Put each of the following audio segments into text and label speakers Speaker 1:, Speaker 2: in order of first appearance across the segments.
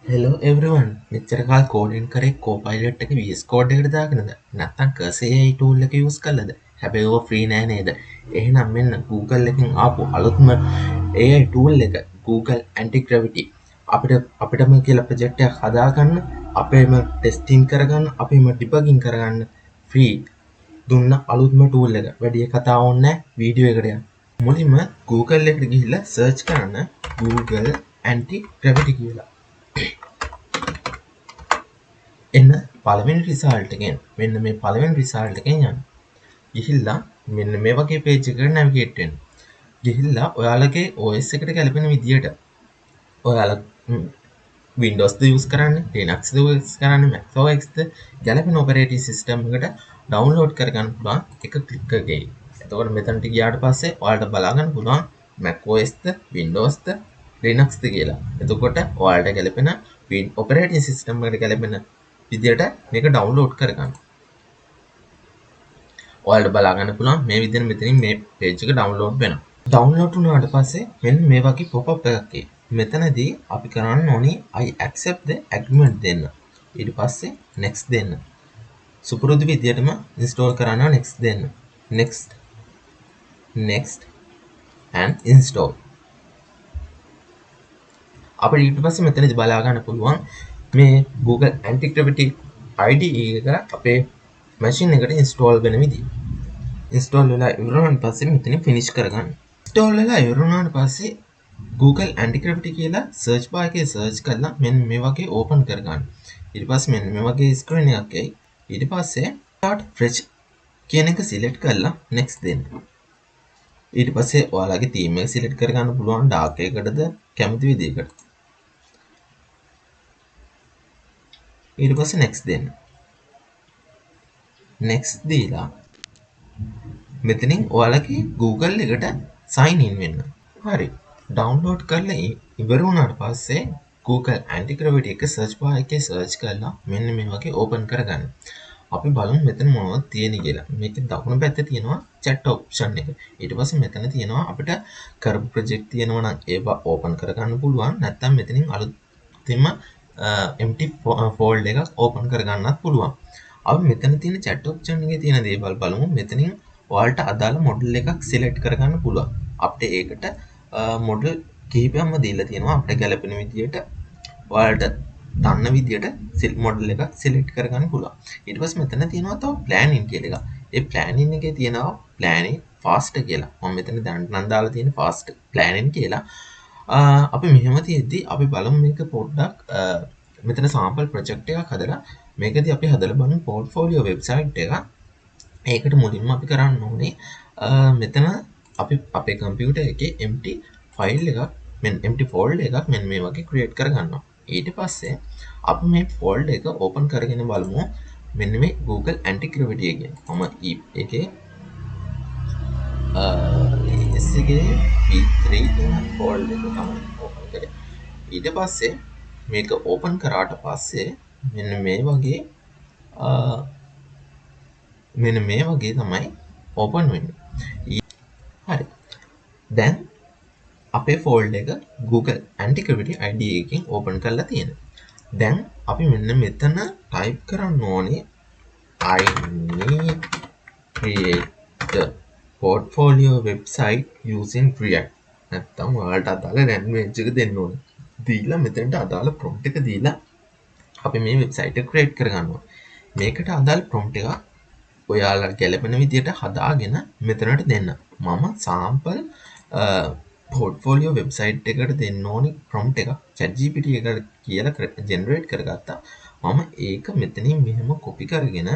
Speaker 1: Hello everyone. මෙච්චර කාල coding කරේ Copilot එක VS Code එකට දාගෙනද? නැත්නම් Cursor AI tool එක use කරලාද? හැබැයි ඕක free නෑ නේද? එහෙනම් මෙන්න Google එකෙන් ආපු අලුත්ම AI tool එක Google Anti-Gravity. අපිටම කියලා ප්‍රොජෙක්ට් එකක් හදාගන්න, අපේම ටෙස්ටිං කරගන්න, අපේම ඩිබගින් කරගන්න free දුන්න අලුත්ම tool එක. වැඩි කතා ඕනේ නෑ වීඩියෝ එකට යන්න. මුලින්ම Google එකට ගිහිල්ලා search කරන්න Google Anti-Gravity කියලා. එන්න පළවෙනි රිසල්ට් එකෙන් මෙන්න මේ පළවෙනි රිසල්ට් එකෙන් යන්න. ගිහිල්ලා මෙන්න මේ වගේ page එකකට navigate වෙන්න. ගිහිල්ලා ඔයාලගේ OS එකට ගැලපෙන විදියට ඔයාලා Windows ද use කරන්නේ, Linux ද use කරන්නේ, Mac OS ද ගැලපෙන operating system එකට download කරගන්න පුළුවන් එක click එකකින්. එතකොට මෙතනට ගියාට පස්සේ ඔයාලට බලා ගන්න පුළුවන් Mac OS ද, Windows ද, Linux ද කියලා. එතකොට ඔයාලට ගැලපෙන operating system එකට ගැලපෙන විදියට මේක ඩවුන්ලෝඩ් කරගන්න. ඔයාලට බලා ගන්න පුළුවන් මේ විදිහට මෙතනින් මේ page එක ඩවුන්ලෝඩ් වෙනවා. ඩවුන්ලෝඩ් වුණාට පස්සේ මෙන්න මේ වගේ pop-up එකක් එයි. මෙතනදී අපි කරන්න ඕනේ I accept the agreement දෙන්න. ඊට පස්සේ next දෙන්න. සුපුරුදු විදියටම install කරන්න next දෙන්න. next and install. අපිට ඊට පස්සේ මෙතනදී බලා ගන්න පුළුවන් මේ Google Anti-Gravity IDE එක අපේ machine එකට install වෙන විදිය. install වෙලා ඉවර වුණාට පස්සේ මෙතනින් finish කරගන්න. install වෙලා ඉවර වුණාට පස්සේ Google Anti-Gravity කියලා search bar එකේ search කරලා මෙන්න මේ වගේ open කරගන්න. ඊට පස්සේ මෙන්න මේ වගේ screen එකක් එයි. ඊට පස්සේ start fresh කියන එක select කරලා next දෙන්න. ඊට පස්සේ ඔයාලගේ theme එක select කරගන්න පුළුවන් dark එකකටද කැමති විදියකට. ඊට පස්සේ next දෙන්න. next දීලා මෙතනින් ඔයාලගේ Google එකට sign in වෙන්න. හරි. download කරලා ඉවර වුණාට පස්සේ Google Anti-Gravity එක search bar එකේ search කරලා මෙන්න මේ වගේ open කරගන්න. අපි බලමු මෙතන මොනවද තියෙන්නේ කියලා. මේකේ දකුණු පැත්තේ තියෙනවා chat option එක. ඊට පස්සේ මෙතන තියෙනවා අපිට කරපු project තියෙනවා නම් ඒවා open කරගන්න පුළුවන්. නැත්නම් මෙතනින් අලුතින්ම empty folder එකක් open කරගන්නත් පුළුවන්. අපි මෙතන තියෙන chat option එකේ තියෙන දේවල් බලමු. මෙතනින් ඔයාලට අදාළ model එකක් select කරගන්න පුළුවන්. අපිට ඒකට model කිහිපයක්ම දීලා තියෙනවා. අපිට ගැලපෙන විදියට ඔයාලට දන්න විදියට model එකක් select කරගන්න පුළුවන්. ඊට පස්සේ මෙතන තියෙනවා තව planning කියලා එකක්. ඒ planning එකේ තියෙනවා planning fast කියලා. මම මෙතන දැන් නම් දාලා තියෙන fast planning කියලා. අපි මෙහෙම තියෙද්දි අපි බලමු මේක පොඩ්ඩක් මෙතන sample project එකක් හදලා මේකදී අපි හදලා බලමු portfolio website එක. ඒකට මුලින්ම අපි කරන්න ඕනේ මෙතන අපි අපේ computer එකේ empty file එකක් empty folder එකක් මෙන්න මේ වගේ create කරගන්නවා. ඊට පස්සේ අපි මේ folder එක open කරගෙන බලමු මෙන්න මේ Google Anti-Gravity එකෙන්. මම ඒකේ ES එකේ P3 folder එක තමයි open කරේ. ඊට පස්සේ මේක open කරාට පස්සේ මෙන්න මේ වගේ තමයි open වෙන්නේ. හරි. දැන් අපේ folder එක Google Anti-Gravity IDE එකකින් open කරලා තියෙනවා. දැන් අපි මෙන්න මෙතන type කරන්න ඕනේ I need create the portfolio website using React. නැත්තම් ඔයාලට අදාළ language එක දෙන්න ඕනේ. දීලා මෙතනට අදාළ prompt එක දීලා අපි මේ website එක create කරගන්නවා. මේකට අදාළ prompt එක ඔයාලා ගැලපෙන විදියට හදාගෙන මෙතනට දෙන්න. මම sample portfolio website එකට දෙන්න ඕනි prompt එකක් ChatGPT එකට කියලා generate කරගත්තා. මම ඒක මෙතනින් මෙහෙම copy කරගෙන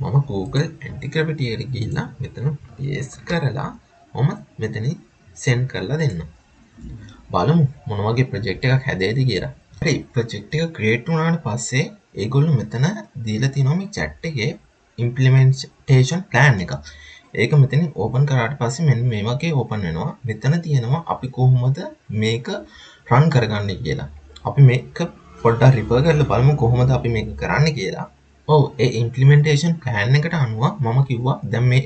Speaker 1: මම Google Anti-Gravity එකට ගිහිල්ලා මෙතන paste කරලා මම මෙතනින් send කරලා දෙන්න. බලමු මොන වගේ project එකක් හැදෙයිද කියලා. හරි project එක create වුණාට පස්සේ ඒගොල්ලෝ මෙතන දීලා තියෙනවා මේ chat එකේ implementation plan එක. ඒක මෙතනින් open කරාට පස්සේ මෙන්න මේ වගේ open වෙනවා. මෙතන තියෙනවා අපි කොහොමද මේක run කරගන්නේ කියලා. අපි මේක පොඩ්ඩක් refer කරලා බලමු කොහොමද අපි මේක කරන්නේ කියලා. ඔව් ඒ implementation plan එකට අනුව මම කිව්වා දැන් මේ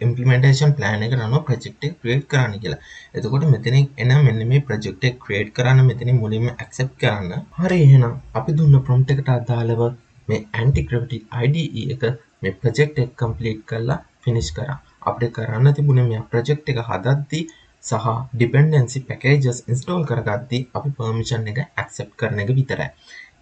Speaker 1: ඉම්ප්ලිමන්ටේෂන් ප්ලෑන් එකට අනුව ප්‍රොජෙක්ට් එක ක්‍රියේට් කරන්න කියලා. එතකොට මෙතන එන මෙන්න මේ ප්‍රොජෙක්ට් එක ක්‍රියේට් කරන්න මෙතන මුලින්ම ඇක්සෙප්ට් කරන්න. හරි එහෙනම් අපි දුන්න ප්‍රොම්ප්ට් එකට අදාළව මේ ඇන්ටි ග්‍රැවිටි IDE එක මේ ප්‍රොජෙක්ට් එක කම්ප්ලීට් කරලා ෆිනිෂ් කරා. අපිට කරන්න තිබුණේ මේ ප්‍රොජෙක්ට් එක හදද්දී සහ ඩිපෙන්ඩන්සි පැකේජස් ඉන්ස්ටෝල් කරගද්දී අපි පර්මිෂන් එක ඇක්සෙප්ට් කරන එක විතරයි.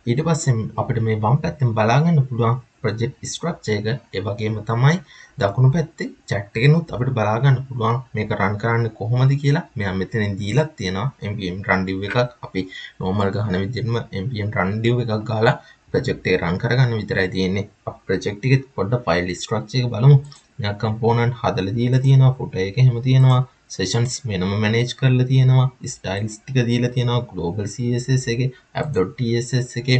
Speaker 1: ඊට පස්සේ අපිට මේ වම් පැත්තෙන් බලා ගන්න පුළුවන් ප්‍රොජෙක්ට් ස්ට්‍රක්චර් එක. ඒ වගේම තමයි දකුණු පැත්තේ chat එකෙනුත් අපිට බලා ගන්න පුළුවන් මේක රන් කරන්නේ කොහොමද කියලා. මෙයා මෙතනින් දීලා තියෙනවා npm run div එකක්. අපි normal ගහන විදිහටම npm run div එකක් ගහලා ප්‍රොජෙක්ට් එක රන් කරගන්න විතරයි තියෙන්නේ. අපි ප්‍රොජෙක්ට් එකේ පොඩ්ඩක් ෆයිල් ස්ට්‍රක්චර් එක බලමු. මෙයා component හදලා දීලා තියෙනවා. footer එක එහෙම තියෙනවා. sessions වෙනම manage කරලා තියෙනවා. styles ටික දීලා තියෙනවා. global css එකේ app.tss එකේ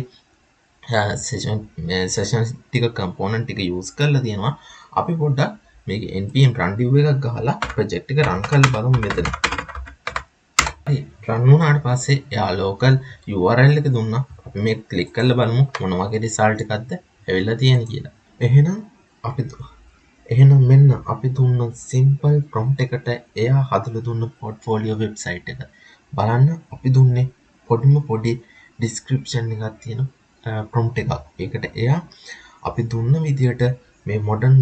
Speaker 1: sessions ටික component ටික use කරලා තියෙනවා. අපි පොඩ්ඩක් මේක npm run div එකක් ගහලා project එක run කරලා බලමු මෙතන. හරි run වුණාට පස්සේ එයා local URL එක දුන්නා. අපි මේක click කරලා බලමු මොන වගේ result එකක්ද ඇවිල්ලා තියෙන්නේ කියලා. එහෙනම් මෙන්න අපි දුන්න simple prompt එකට එයා හදලා දුන්න portfolio website එක. බලන්න අපි දුන්නේ පොඩිම පොඩි description එකක් තියෙන prompt එකක්. ඒකට එයා අපි දුන්න විදියට මේ modern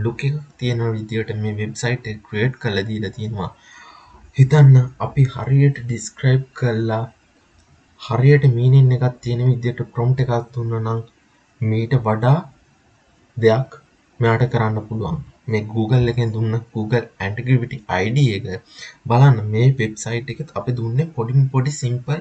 Speaker 1: look එකක් තියෙන විදියට මේ website එක create කරලා දීලා තියෙනවා. හිතන්න අපි හරියට describe කරලා හරියට meaning එකක් තියෙන විදියට prompt එකක් දුන්නා නම් මීට වඩා දෙයක් මෙයාට කරන්න පුළුවන්. මේ Google එකෙන් දුන්න Google Anti Gravity IDE එක බලන්න මේ වෙබ්සයිට් එකත් අපි දුන්නේ පොඩි simple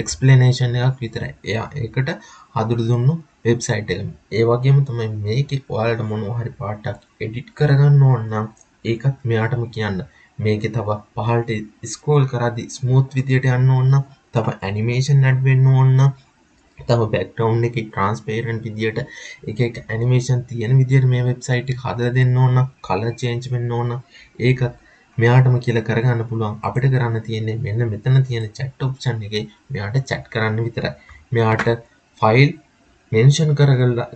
Speaker 1: explanation එකක් විතරයි. එයා ඒකට හදුරු දුන්නු වෙබ්සයිට් එක. ඒ වගේම තමයි මේකේ ඔයාලට මොනවා හරි පාටක් edit කරගන්න ඕන නම් ඒකත් මෙයාටම කියන්න. මේකේ තව පහළට scroll කරද්දි smooth විදියට යන්න ඕන නම් තව animation add වෙන්න ඕන නම් තව background එකේ transparent විදියට එක animation තියෙන විදියට මේ website එක හදලා දෙන්න ඕන නම් color change වෙන්න ඕන ඒකත් මෙයාටම කියලා කරගන්න පුළුවන්. අපිට කරන්න තියෙන්නේ මෙන්න මෙතන තියෙන chat option එකේ මෙයාට chat කරන්න විතරයි. මෙයාට file mention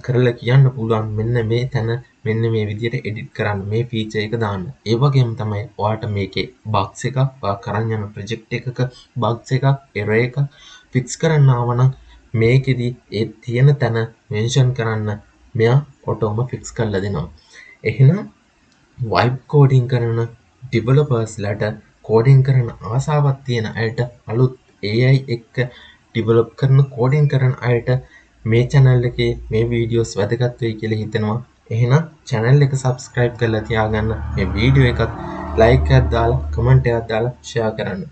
Speaker 1: කරලා කියන්න පුළුවන් මෙන්න මේ තැන මෙන්න මේ විදියට edit කරන්න මේ feature එක දාන්න. ඒ වගේම තමයි ඔයාලට මේකේ bugs එකක් කරන් යන project එකක bugs එකක් error එකක් fix කරන්න ආව නම් මේකෙදි ඒ තියෙන තැන මෙන්ෂන් කරන්න මෙයා ඔටෝම ෆික්ස් කරලා දෙනවා. එහෙනම් vibe coding කරන developers-ලට coding කරන ආසාවක් තියෙන අයට අලුත් AI එක්ක develop කරන coding කරන අයට මේ channel එකේ මේ videos වැදගත් වෙයි කියලා හිතනවා. එහෙනම් channel එක subscribe කරලා තියාගන්න. මේ video එකත් like එකක් දාලා comment එකක් දාලා share කරන්න.